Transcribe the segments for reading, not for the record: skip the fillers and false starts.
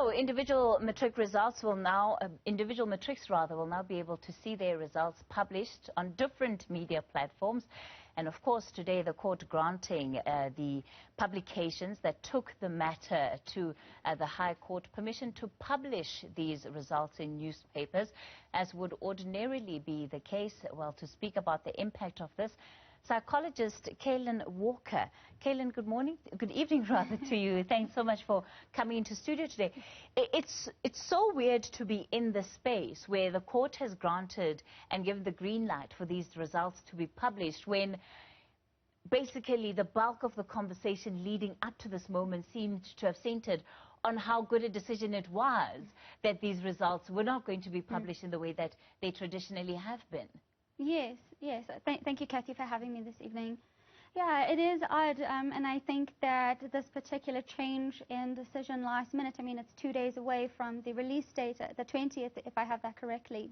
So individual matric results will now, individual matrics rather, will now be able to see their results published on different media platforms. And of course, today the court granting the publications that took the matter to the High Court permission to publish these results in newspapers, as would ordinarily be the case. Well, to speak about the impact of this, psychologist Calynn Walker. Calynn, good morning, good evening rather to you. Thanks so much for coming into studio today. It's so weird to be in the space where the court has granted and given the green light for these results to be published, when basically the bulk of the conversation leading up to this moment seemed to have centered on how good a decision it was that these results were not going to be published in the way that they traditionally have been. Yes, yes. Thank you, Kathy, for having me this evening. Yeah, it is odd, and I think that this particular change in decision last minute, I mean, it's 2 days away from the release date, the 20th, if I have that correctly.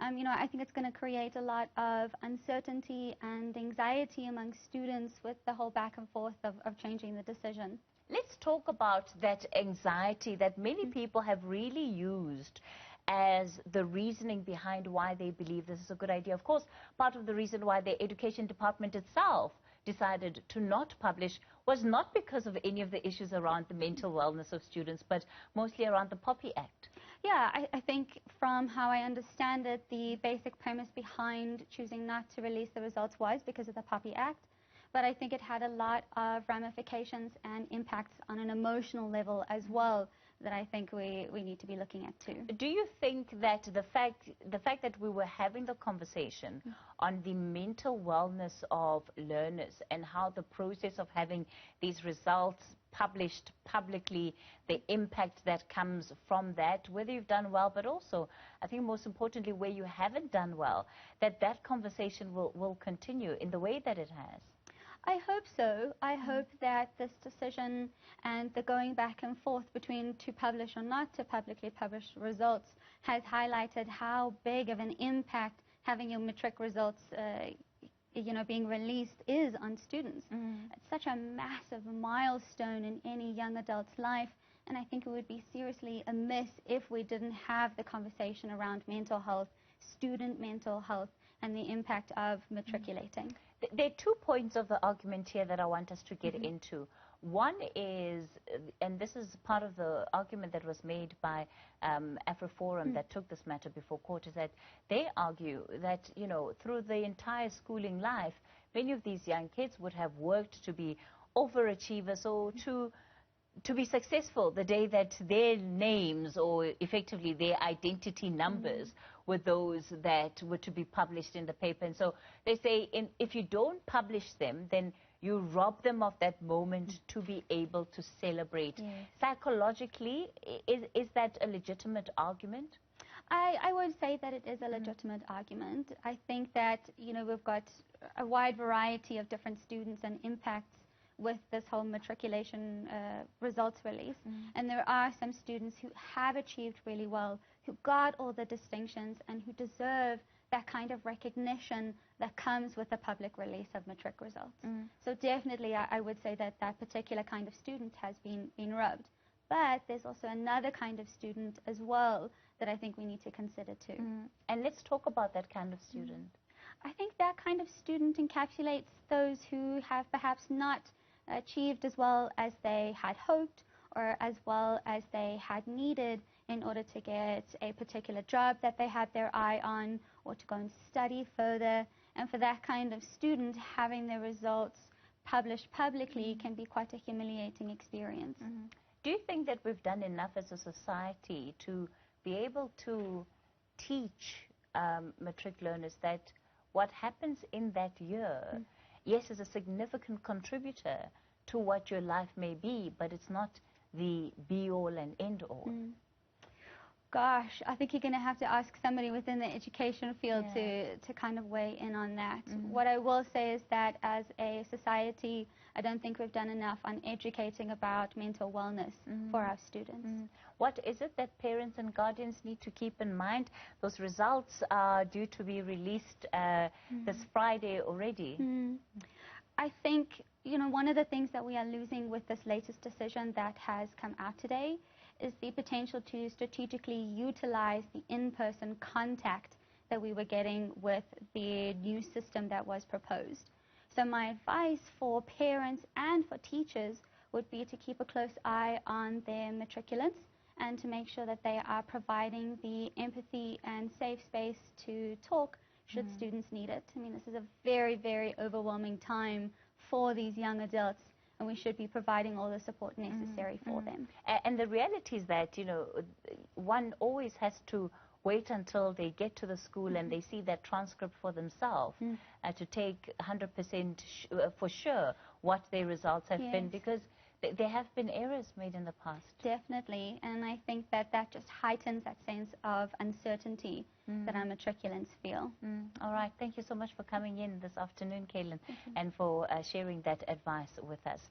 You know, I think it's going to create a lot of uncertainty and anxiety among students with the whole back and forth of changing the decision. Let's talk about that anxiety that many people have really used as the reasoning behind why they believe this is a good idea. Of course, part of the reason why the education department itself decided to not publish was not because of any of the issues around the mental wellness of students, but mostly around the POPI Act. Yeah, I think from how I understand it, the basic premise behind choosing not to release the results was because of the POPI Act. But I think it had a lot of ramifications and impacts on an emotional level as well that I think we need to be looking at too. Do you think that the fact that we were having the conversation on the mental wellness of learners and how the process of having these results published publicly, the impact that comes from that, whether you've done well, but also, I think most importantly, where you haven't done well, that conversation will continue in the way that it has? I hope so. I hope that this decision and the going back and forth between to publish or not to publicly publish results has highlighted how big of an impact having your matric results you know, being released is on students. It's such a massive milestone in any young adult's life, and I think it would be seriously amiss if we didn't have the conversation around mental health, student mental health, and the impact of matriculating. There are 2 points of the argument here that I want us to get into. One is, and this is part of the argument that was made by AfriForum that took this matter before court, is that they argue that, you know, through the entire schooling life, many of these young kids would have worked to be overachievers or to be successful the day that their names or effectively their identity numbers were those that were to be published in the paper. And so they say if you don't publish them, then you rob them of that moment to be able to celebrate. Psychologically, is that a legitimate argument? I would say that it is a legitimate argument. I think that, you know, we've got a wide variety of different students and impacts with this whole matriculation results release. And there are some students who have achieved really well, who got all the distinctions and who deserve that kind of recognition that comes with the public release of matric results. So definitely I would say that that particular kind of student has been robbed. But there's also another kind of student as well that I think we need to consider too. And let's talk about that kind of student. I think that kind of student encapsulates those who have perhaps not achieved as well as they had hoped or as well as they had needed in order to get a particular job that they had their eye on or to go and study further. And for that kind of student, having their results published publicly can be quite a humiliating experience. Do you think that we've done enough as a society to be able to teach matric learners that what happens in that year, yes, is a significant contributor to what your life may be, but it's not the be-all and end-all? Gosh, I think you're going to have to ask somebody within the education field to kind of weigh in on that. What I will say is that as a society, I don't think we've done enough on educating about mental wellness for our students. What is it that parents and guardians need to keep in mind? Those results are due to be released this Friday already. I think, you know, one of the things that we are losing with this latest decision that has come out today is the potential to strategically utilize the in-person contact that we were getting with the new system that was proposed. So my advice for parents and for teachers would be to keep a close eye on their matriculants and to make sure that they are providing the empathy and safe space to talk should students need it. I mean, this is a very, very overwhelming time for these young adults, and we should be providing all the support necessary for them. And the reality is that, you know, one always has to wait until they get to the school and they see that transcript for themselves to take 100% for sure what their results have been, because there have been errors made in the past. Definitely, and I think that that just heightens that sense of uncertainty that our matriculants feel. All right, thank you so much for coming in this afternoon, Calynn, and for sharing that advice with us.